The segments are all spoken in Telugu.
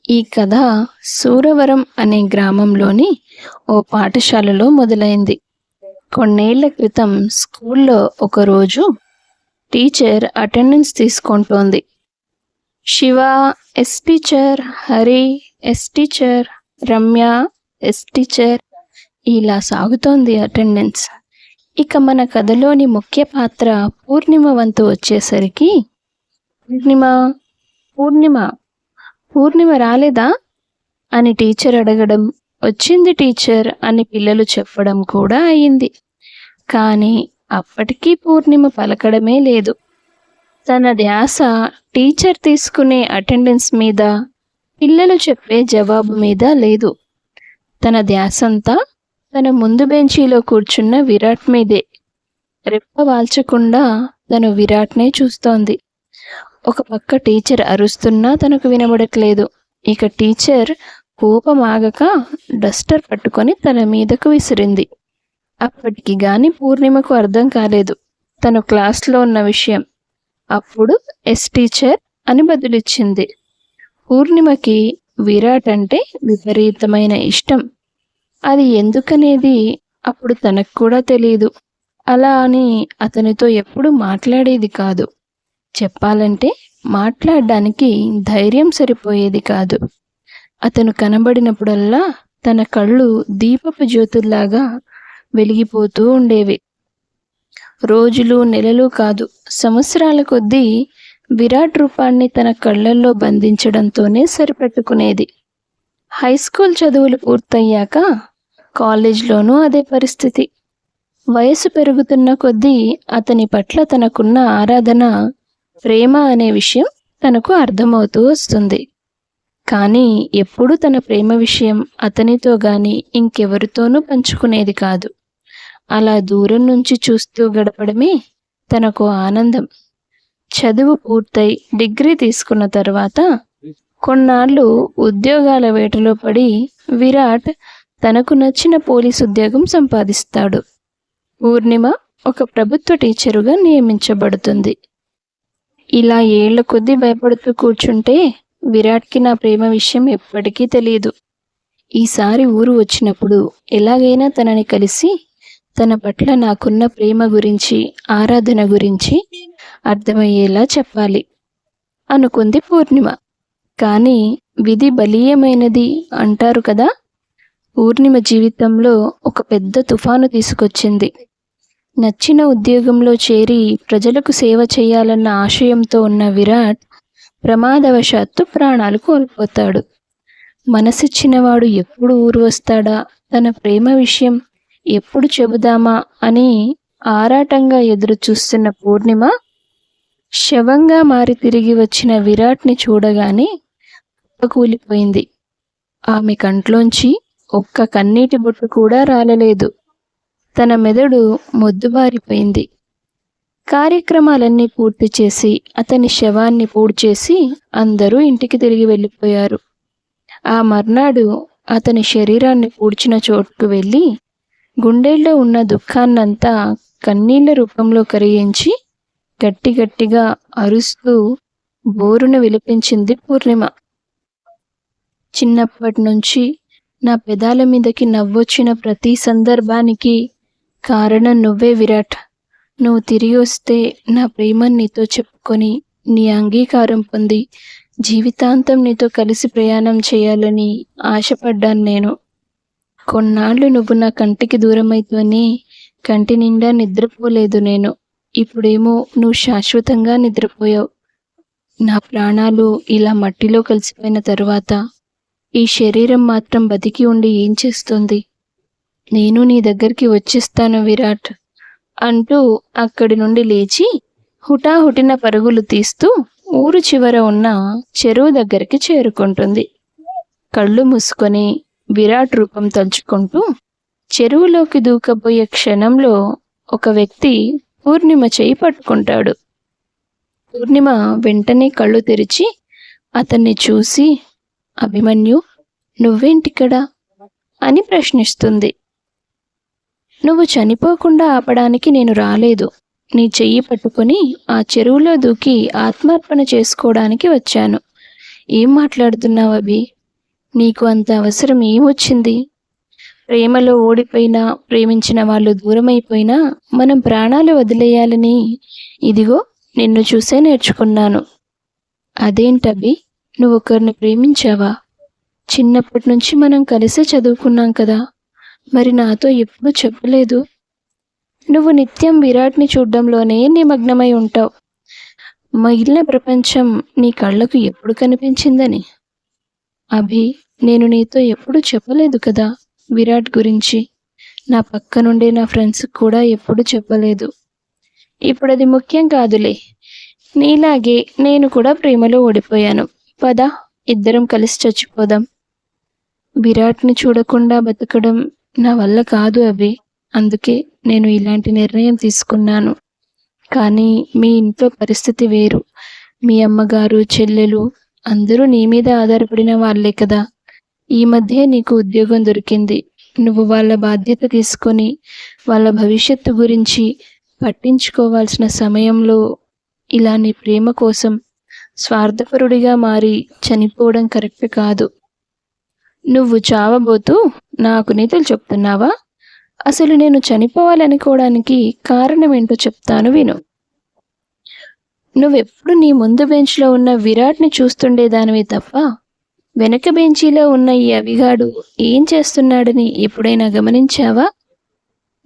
ఈ కథ సూరవరం అనే గ్రామంలోని ఓ పాఠశాలలో మొదలైంది. కొన్నేళ్ల క్రితం స్కూల్లో ఒకరోజు టీచర్ అటెండెన్స్ తీసుకుంటోంది. Shiva yes teacher, Hari yes teacher, Ramya yes teacher, ఇలా సాగుతోంది అటెండెన్స్. ఇక మన కథలోని ముఖ్య పాత్ర పూర్ణిమ వంతు వచ్చేసరికి పూర్ణిమ పూర్ణిమ పూర్ణిమ రాలేదా అని టీచర్ అడగడం, వచ్చింది టీచర్ అని పిల్లలు చెప్పడం కూడా అయింది. కానీ అప్పటికీ పూర్ణిమ పలకడమే లేదు. తన ధ్యాస టీచర్ తీసుకునే అటెండెన్స్ మీద, పిల్లలు చెప్పే జవాబు మీద లేదు. తన ధ్యాసంతా తన ముందు బెంచీలో కూర్చున్న విరాట్ మీదే. రెప్ప వాల్చకుండా తను విరాట్నే చూస్తోంది. ఒక పక్క టీచర్ అరుస్తున్నా తనకు వినబడట్లేదు. ఇక టీచర్ కోపం ఆగక డస్టర్ పట్టుకొని తన మీదకు విసిరింది. అప్పటికి గాని పూర్ణిమకు అర్థం కాలేదు తను క్లాస్లో ఉన్న విషయం. అప్పుడు ఎస్ టీచర్ అని బదులిచ్చింది. పూర్ణిమకి విరాట్ అంటే విపరీతమైన ఇష్టం. అది ఎందుకనేది అప్పుడు తనకు కూడా తెలియదు. అలా అని అతనితో ఎప్పుడు మాట్లాడేది కాదు. చెప్పాలంటే మాట్లాడడానికి ధైర్యం సరిపోయేది కాదు. అతను కనబడినప్పుడల్లా తన కళ్ళు దీపపు జ్యోతుల్లాగా వెలిగిపోతూ ఉండేవి. రోజులు, నెలలు కాదు, సంవత్సరాల కొద్దీ విరాట్ రూపాన్ని తన కళ్ళల్లో బంధించడంతోనే సరిపెట్టుకునేది. హై స్కూల్ చదువులు పూర్తయ్యాక కాలేజ్లోనూ అదే పరిస్థితి. వయసు పెరుగుతున్న కొద్దీ అతని పట్ల తనకున్న ఆరాధన, ప్రేమ అనే విషయం తనకు అర్థమవుతూ వస్తుంది. కానీ ఎప్పుడూ తన ప్రేమ విషయం అతనితో గాని ఇంకెవరితోనూ పంచుకునేది కాదు. అలా దూరం నుంచి చూస్తూ గడపడమే తనకు ఆనందం. చదువు పూర్తయి డిగ్రీ తీసుకున్న తర్వాత కొన్నాళ్ళు ఉద్యోగాల వేటలో పడి విరాట్ తనకు నచ్చిన పోలీసు ఉద్యోగం సంపాదిస్తాడు. పూర్ణిమ ఒక ప్రభుత్వ టీచరుగా నియమించబడుతుంది. ఇలా ఏళ్ల కొద్దీ భయపడుతూ కూర్చుంటే విరాట్కి నా ప్రేమ విషయం ఎప్పటికీ తెలియదు. ఈసారి ఊరు వచ్చినప్పుడు ఎలాగైనా తనని కలిసి తన పట్ల నాకున్న ప్రేమ గురించి, ఆరాధన గురించి అర్థమయ్యేలా చెప్పాలి అనుకుంది పూర్ణిమ. కానీ విధి బలీయమైనది అంటారు కదా. పూర్ణిమ జీవితంలో ఒక పెద్ద తుఫాను తీసుకొచ్చింది. నచ్చిన ఉద్యోగంలో చేరి ప్రజలకు సేవ చేయాలన్న ఆశయంతో ఉన్న విరాట్ ప్రమాదవశాత్తు ప్రాణాలు కోల్పోతాడు. మనసిచ్చినవాడు ఎప్పుడు ఊరు వస్తాడా, తన ప్రేమ విషయం ఎప్పుడు చెబుదామా అని ఆరాటంగా ఎదురు చూస్తున్న పూర్ణిమ శవంగా మారి తిరిగి వచ్చిన విరాట్ని చూడగానే కూలిపోయింది. ఆమె కంట్లోంచి ఒక్క కన్నీటి బొట్టు కూడా రాలలేదు. తన మెదడు మొద్దుబారిపోయింది. కార్యక్రమాలన్నీ పూర్తి చేసి అతని శవాన్ని పూడ్చేసి అందరూ ఇంటికి తిరిగి వెళ్ళిపోయారు. ఆ మర్నాడు అతని శరీరాన్ని పూడ్చిన చోటుకు వెళ్ళి గుండెల్లో ఉన్న దుఃఖాన్నంతా కన్నీళ్ల రూపంలో కరిగించి గట్టి గట్టిగా అరుస్తూ బోరున విలిపించింది పూర్ణిమ. చిన్నప్పటి నుంచి నా పెదాల మీదకి నవ్వొచ్చిన ప్రతి సందర్భానికి కారణం నువ్వే విరాట్. నువ్వు తిరిగి వస్తే నా ప్రేమని నీతో చెప్పుకొని నీ అంగీకారం పొంది జీవితాంతం నీతో కలిసి ప్రయాణం చేయాలని ఆశపడ్డాను నేను. కొన్నాళ్ళు నువ్వు నా కంటికి దూరమైతేనే కంటి నిండా నిద్రపోలేదు నేను. ఇప్పుడేమో నువ్వు శాశ్వతంగా నిద్రపోయావు. నా ప్రాణాలు ఇలా మట్టిలో కలిసిపోయిన తరువాత ఈ శరీరం మాత్రం బతికి ఉండి ఏం చేస్తుంది? నేను నీ దగ్గరికి వచ్చేస్తాను విరాట్ అంటూ అక్కడి నుండి లేచి హుటాహుటిన పరుగులు తీస్తూ ఊరు చివర ఉన్న చెరువు దగ్గరికి చేరుకుంటుంది. కళ్ళు మూసుకొని విరాట్ రూపం తలుచుకుంటూ చెరువులోకి దూకబోయే క్షణంలో ఒక వ్యక్తి పూర్ణిమ చేయి పట్టుకుంటాడు. పూర్ణిమ వెంటనే కళ్ళు తెరిచి అతన్ని చూసి, అభిమన్యు, నువ్వేంటిక్కడా అని ప్రశ్నిస్తుంది. నువ్వు చనిపోకుండా ఆపడానికి నేను రాలేదు. నీ చెయ్యి పట్టుకొని ఆ చెరువులో దూకి ఆత్మార్పణ చేసుకోవడానికి వచ్చాను. ఏం మాట్లాడుతున్నావు అభి నీకు అంత అవసరం ఏమొచ్చింది? ప్రేమలో ఓడిపోయినా, ప్రేమించిన వాళ్ళు దూరమైపోయినా మనం ప్రాణాలు వదిలేయాలని ఇదిగో నిన్ను చూసే నేర్చుకున్నాను. అదేంటవి, నువ్వొకరిని ప్రేమించావా? చిన్నప్పటి నుంచి మనం కలిసే చదువుకున్నాం కదా, మరి నాతో ఎప్పుడూ చెప్పలేదు. నువ్వు నిత్యం విరాట్ని చూడ్డంలోనే నిమగ్నమై ఉంటావు. మిగిలిన ప్రపంచం నీ కళ్ళకు ఎప్పుడు కనిపించిందని? అభి, నేను నీతో ఎప్పుడూ చెప్పలేదు కదా విరాట్ గురించి. నా పక్కనుండే నా ఫ్రెండ్స్కి కూడా ఎప్పుడు చెప్పలేదు. ఇప్పుడు అది ముఖ్యం కాదులే. నీలాగే నేను కూడా ప్రేమలో ఓడిపోయాను. పద, ఇద్దరం కలిసి చచ్చిపోదాం. విరాట్ని చూడకుండా బతకడం నా వల్ల కాదు అభి. అందుకే నేను ఇలాంటి నిర్ణయం తీసుకున్నాను. కానీ మీ ఇంట్లో పరిస్థితి వేరు. మీ అమ్మగారు, చెల్లెలు అందరూ నీ మీద ఆధారపడిన వాళ్ళే కదా. ఈ మధ్య నీకు ఉద్యోగం దొరికింది. నువ్వు వాళ్ళ బాధ్యత తీసుకొని వాళ్ళ భవిష్యత్తు గురించి పట్టించుకోవాల్సిన సమయంలో ఇలా నీ ప్రేమ కోసం స్వార్థపరుడిగా మారి చనిపోవడం కరెక్ట్ కాదు. నువ్వు చావబోతూ నాకు నీతులు చెప్తున్నావా? అసలు నేను చనిపోవాలనుకోవడానికి కారణం ఏంటో చెప్తాను విను. నువ్వెప్పుడు నీ ముందు బెంచ్లో ఉన్న విరాట్ని చూస్తుండేదానివి తప్ప వెనక బెంచీలో ఉన్న ఈ అవిగాడు ఏం చేస్తున్నాడని ఎప్పుడైనా గమనించావా?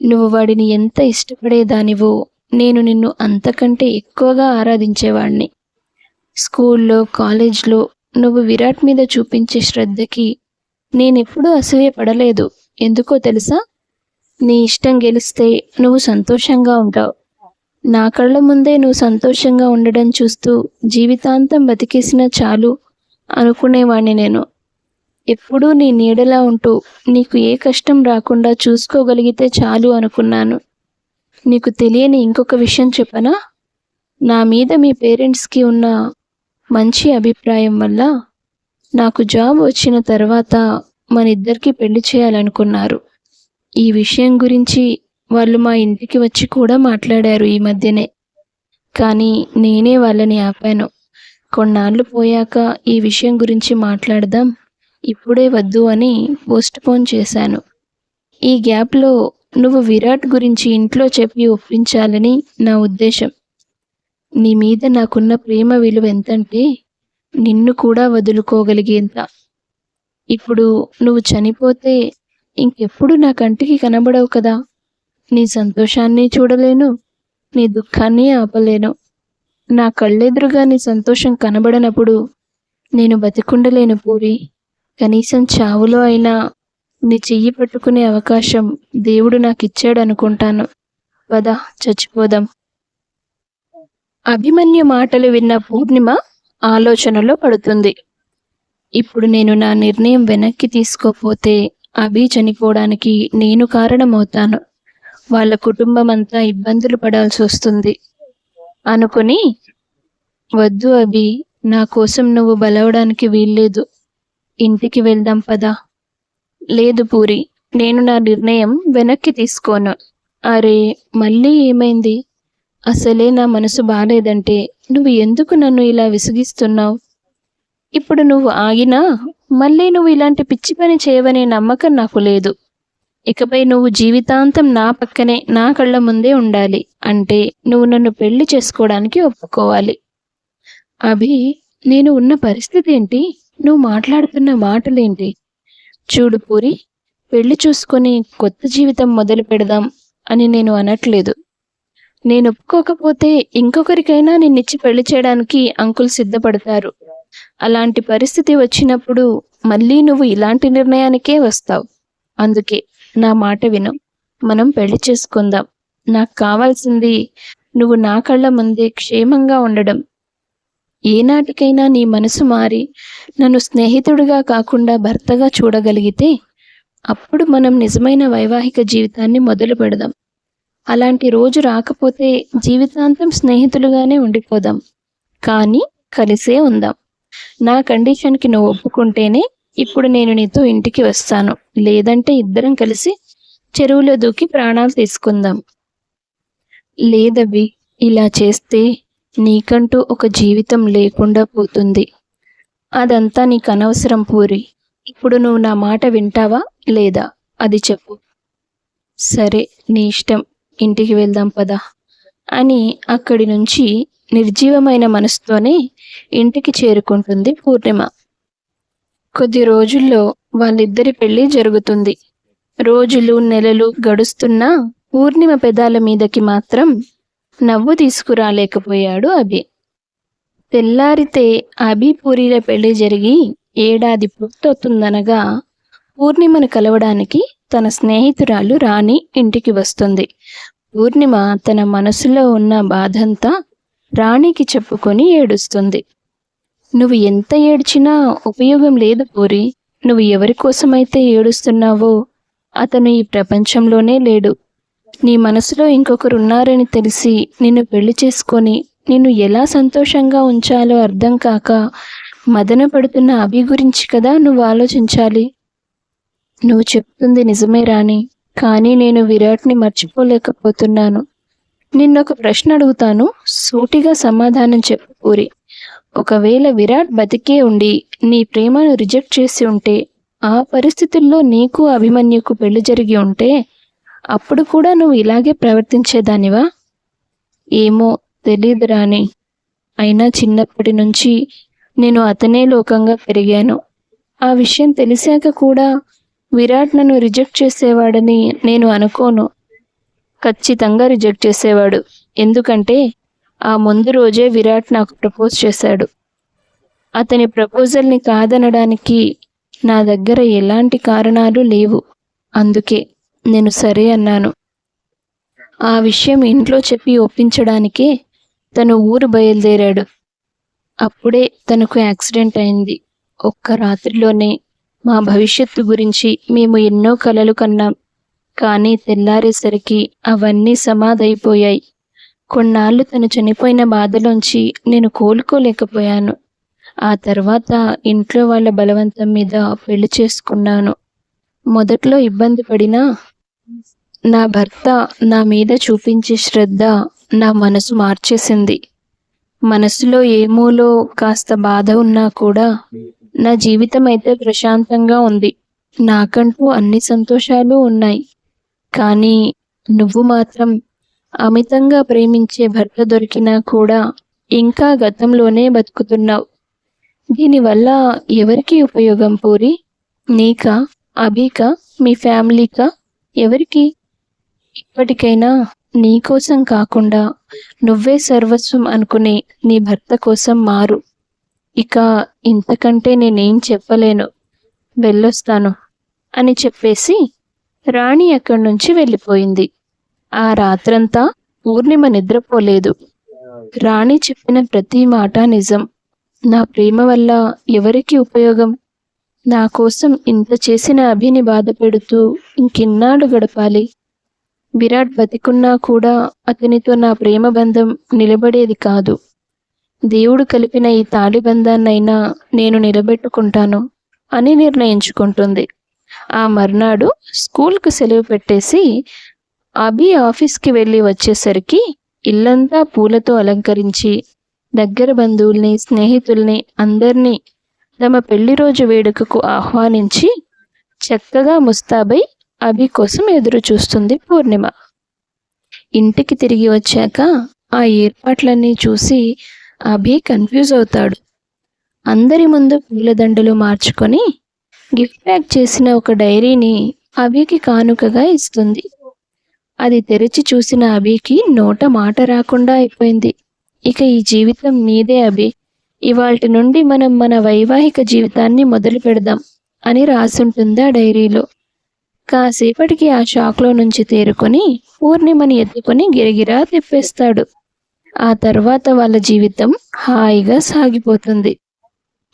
నువ్వు వాడిని ఎంత ఇష్టపడేదానివో నేను నిన్ను అంతకంటే ఎక్కువగా ఆరాధించేవాణ్ణి. స్కూల్లో, కాలేజ్లో నువ్వు విరాట్ మీద చూపించే శ్రద్ధకి నేనెప్పుడూ అసూయపడలేదు. ఎందుకో తెలుసా? నీ ఇష్టం గెలిస్తే నువ్వు సంతోషంగా ఉంటావు. నా కళ్ళ ముందే నువ్వు సంతోషంగా ఉండడం చూస్తూ జీవితాంతం బతికేసినా చాలు అనుకునేవాణ్ణి నేను. ఎప్పుడూ నీ నీడలా ఉంటూ నీకు ఏ కష్టం రాకుండా చూసుకోగలిగితే చాలు అనుకున్నాను. నీకు తెలియని ఇంకొక విషయం చెప్పనా? నా మీద మీ పేరెంట్స్కి ఉన్న మంచి అభిప్రాయం వల్ల నాకు జాబ్ వచ్చిన తర్వాత మనిద్దరికీ పెళ్లి చేయాలనుకున్నారు. ఈ విషయం గురించి వాళ్ళు మా ఇంటికి వచ్చి కూడా మాట్లాడారు ఈ మధ్యనే. కానీ నేనే వాళ్ళని ఆపాను. కొన్నాళ్ళు పోయాక ఈ విషయం గురించి మాట్లాడదాం, ఇప్పుడే వద్దు అని పోస్ట్పోన్ చేశాను. ఈ గ్యాప్లో నువ్వు విరాట్ గురించి ఇంట్లో చెప్పి ఒప్పించాలని నా ఉద్దేశం. నీ మీద నాకున్న ప్రేమ విలువ ఎంతంటే నిన్ను కూడా వదులుకోగలిగేంత. ఇప్పుడు నువ్వు చనిపోతే ఇంకెప్పుడు నా కంటికి కనబడవు కదా. నీ సంతోషాన్ని చూడలేను, నీ దుఃఖాన్ని ఆపలేను. నా కళ్ళెదురుగా నీ సంతోషం కనబడనప్పుడు నేను బతికుండలేను పూరి. కనీసం చావులో అయినా నీ చెయ్యి పట్టుకునే అవకాశం దేవుడు నాకిచ్చాడనుకుంటాను. పద, చచ్చిపోదాం. అభిమన్యు మాటలు విన్న పూర్ణిమ ఆలోచనలో పడుతుంది. ఇప్పుడు నేను నా నిర్ణయం వెనక్కి తీసుకోపోతే అభి చనిపోవడానికి నేను కారణమవుతాను. వాళ్ళ కుటుంబం అంతా ఇబ్బందులు పడాల్సి వస్తుంది అనుకుని, వద్దు అభి, నా కోసం నువ్వు బలవడానికి వీల్లేదు. ఇంటికి వెళ్దాం పద. లేదు పూరి, నేను నా నిర్ణయం వెనక్కి తీసుకోను. అరే, మళ్ళీ ఏమైంది? అసలే నా మనసు బాలేదంటే నువ్వు ఎందుకు నన్ను ఇలా విసిగిస్తున్నావు? ఇప్పుడు నువ్వు ఆగినా మళ్ళీ నువ్వు ఇలాంటి పిచ్చి పని చేయవనే నమ్మకం నాకు లేదు. ఇకపై నువ్వు జీవితాంతం నా పక్కనే, నా కళ్ళ ముందే ఉండాలి. అంటే నువ్వు నన్ను పెళ్లి చేసుకోవడానికి ఒప్పుకోవాలి. అభి, నేను ఉన్న పరిస్థితి ఏంటి? నువ్వు మాట్లాడుతున్న మాటలేంటి? చూడు పూరి, పెళ్లి చూసుకొని కొత్త జీవితం మొదలు పెడదాం అని నేను అనట్లేదు. నేను ఒప్పుకోకపోతే ఇంకొకరికైనా నిన్నిచ్చి పెళ్లి చేయడానికి అంకుల్ సిద్ధపడతారు. అలాంటి పరిస్థితి వచ్చినప్పుడు మళ్ళీ నువ్వు ఇలాంటి నిర్ణయానికే వస్తావు. అందుకే నా మాట విను, మనం పెళ్లి చేసుకుందాం. నాకు కావాల్సింది నువ్వు నా కళ్ళ ముందే క్షేమంగా ఉండడం. ఏనాటికైనా నీ మనసు మారి నన్ను స్నేహితుడిగా కాకుండా భర్తగా చూడగలిగితే అప్పుడు మనం నిజమైన వైవాహిక జీవితాన్ని మొదలు పెడదాం. అలాంటి రోజు రాకపోతే జీవితాంతం స్నేహితులుగానే ఉండిపోదాం, కానీ కలిసే ఉందాం. నా కండిషన్కి నువ్వు ఒప్పుకుంటేనే ఇప్పుడు నేను నీతో ఇంటికి వస్తాను. లేదంటే ఇద్దరం కలిసి చెరువులో దూకి ప్రాణాలు తీసుకుందాం. లేదవి, ఇలా చేస్తే నీకంటూ ఒక జీవితం లేకుండా పోతుంది. అదంతా నీకు అనవసరం పూరి. ఇప్పుడు నువ్వు నా మాట వింటావా లేదా అది చెప్పు. సరే, నీ ఇష్టం, ఇంటికి వెళ్దాం పద అని అక్కడి నుంచి నిర్జీవమైన మనసుతోనే ఇంటికి చేరుకుంటుంది పూర్ణిమ. కొద్ది రోజుల్లో వాళ్ళిద్దరి పెళ్లి జరుగుతుంది. రోజులు నెలలు గడుస్తున్నా పూర్ణిమ పెదాల మీదకి మాత్రం నవ్వు తీసుకురాలేకపోయాడు అభి. తెల్లారితే అభి పూరీల పెళ్లి జరిగి ఏడాది పూర్తవుతుందనగా పూర్ణిమను కలవడానికి తన స్నేహితురాలు రాణి ఇంటికి వస్తుంది. పూర్ణిమ తన మనసులో ఉన్న బాధంతా రాణికి చెప్పుకొని ఏడుస్తుంది. నువ్వు ఎంత ఏడ్చినా ఉపయోగం లేదు పూరి. నువ్వు ఎవరి కోసమైతే ఏడుస్తున్నావో అతను ఈ ప్రపంచంలోనే లేడు. నీ మనసులో ఇంకొకరున్నారని తెలిసి నిన్ను పెళ్లి చేసుకొని నిన్ను ఎలా సంతోషంగా ఉంచాలో అర్థం కాక మదన పడుతున్న అభి గురించి కదా నువ్వు ఆలోచించాలి. నువ్వు చెప్తుంది నిజమే రాణి, కానీ నేను విరాట్ని మర్చిపోలేకపోతున్నాను. నిన్నొక ప్రశ్న అడుగుతాను, సూటిగా సమాధానం చెప్పు పూరి. ఒకవేళ విరాట్ బతికే ఉండి నీ ప్రేమను రిజెక్ట్ చేసి ఉంటే, ఆ పరిస్థితుల్లో నీకు అభిమన్యుకు పెళ్లి జరిగి ఉంటే అప్పుడు కూడా నువ్వు ఇలాగే ప్రవర్తించేదానివా? ఏమో తెలీదు రాణి. అయినా చిన్నప్పటి నుంచి నేను అతనే లోకంగా పెరిగాను. ఆ విషయం తెలిసాక కూడా విరాట్ నన్ను రిజెక్ట్ చేసేవాడని నేను అనుకోను. ఖచ్చితంగా రిజెక్ట్ చేసేవాడు. ఎందుకంటే ఆ ముందు రోజే విరాట్ నాకు ప్రపోజ్ చేశాడు. అతని ప్రపోజల్ని కాదనడానికి నా దగ్గర ఎలాంటి కారణాలు లేవు. అందుకే నేను సరే అన్నాను. ఆ విషయం ఇంట్లో చెప్పి ఒప్పించడానికే తను ఊరు బయలుదేరాడు. అప్పుడే తనకు యాక్సిడెంట్ అయింది. ఒక్క రాత్రిలోనే మా భవిష్యత్తు గురించి మేము ఎన్నో కలలు కన్నాం. కానీ తెల్లారేసరికి అవన్నీ సమాధైపోయాయి. కొన్నాళ్ళు తను చనిపోయిన బాధలోంచి నేను కోలుకోలేకపోయాను. ఆ తర్వాత ఇంట్లో వాళ్ళ బలవంతం మీద పెళ్లి చేసుకున్నాను. మొదట్లో ఇబ్బంది పడినా నా భర్త నా మీద చూపించే శ్రద్ధ నా మనసు మార్చేసింది. మనసులో ఏమోలో కాస్త బాధ ఉన్నా కూడా నా జీవితం అయితే ప్రశాంతంగా ఉంది. నాకంటూ అన్ని సంతోషాలు ఉన్నాయి. కానీ నువ్వు మాత్రం అమితంగా ప్రేమించే భర్త దొరికినా కూడా ఇంకా గతంలోనే బతుకుతున్నావు. దీనివల్ల ఎవరికి ఉపయోగం పూరి? నీకా, అభికా, మీ ఫ్యామిలీకా, ఎవరికి? ఇప్పటికైనా నీ కోసం కాకుండా నువ్వే సర్వస్వం అనుకునే నీ భర్త కోసం మారు. ఇక ఇంతకంటే నేనేం చెప్పలేను. వెళ్ళొస్తాను అని చెప్పేసి రాణి అక్కడి నుంచి వెళ్ళిపోయింది. ఆ రాత్రంతా పూర్ణిమ నిద్రపోలేదు. రాణి చెప్పిన ప్రతి మాట నిజం. నా ప్రేమ వల్ల ఎవరికి ఉపయోగం? నా కోసం ఇంత చేసిన అభిని బాధ పెడుతూ ఇంకెన్నాళ్ళు గడపాలి? విరాట్ బతికున్నా కూడా అతనితో నా ప్రేమ బంధం నిలబడేది కాదు. దేవుడు కలిపిన ఈ తాళి బంధాన్నైనా నేను నిలబెట్టుకుంటాను అని నిర్ణయించుకుంటుంది. ఆ మర్నాడు స్కూల్కు సెలవు పెట్టేసి అభి ఆఫీస్కి వెళ్ళి వచ్చేసరికి ఇల్లంతా పూలతో అలంకరించి దగ్గర బంధువుల్ని, స్నేహితుల్ని అందరినీ తమ పెళ్లి రోజు వేడుకకు ఆహ్వానించి చక్కగా ముస్తాబై అభి కోసం ఎదురు చూస్తుంది పూర్ణిమ. ఇంటికి తిరిగి వచ్చాక ఆ ఏర్పాట్లన్నీ చూసి అభి కన్ఫ్యూజ్ అవుతాడు. అందరి ముందు పూలదండలు మార్చుకొని గిఫ్ట్ ప్యాక్ చేసిన ఒక డైరీని అభికి కానుకగా ఇస్తుంది. అది తెరిచి చూసిన అభికి నోట మాట రాకుండా అయిపోయింది. ఇక ఈ జీవితం నీదే అభి, ఇవాల్టి నుండి మనం మన వైవాహిక జీవితాన్ని మొదలు పెడదాం అని రాసుంటుంది ఆ డైరీలో. కాసేపటికి ఆ షాక్లో నుంచి తేరుకొని పూర్ణిమని ఎత్తుకొని గిరగిరా తిప్పేస్తాడు. ఆ తర్వాత వాళ్ళ జీవితం హాయిగా సాగిపోతుంది.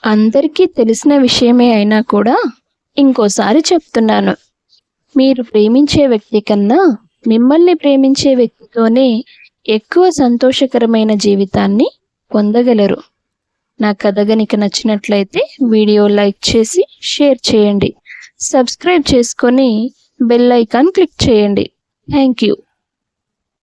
అందరికీ తెలిసిన విషయమే అయినా కూడా ఇంకోసారి చెప్తున్నాను, మీరు ప్రేమించే వ్యక్తి కన్నా మిమ్మల్ని ప్రేమించే వ్యక్తితోనే ఎక్కువ సంతోషకరమైన జీవితాన్ని పొందగలరు. నా కథ గనుక నచ్చినట్లయితే వీడియో లైక్ చేసి షేర్ చేయండి. సబ్స్క్రైబ్ చేసుకొని బెల్ ఐకాన్ క్లిక్ చేయండి. Thank you.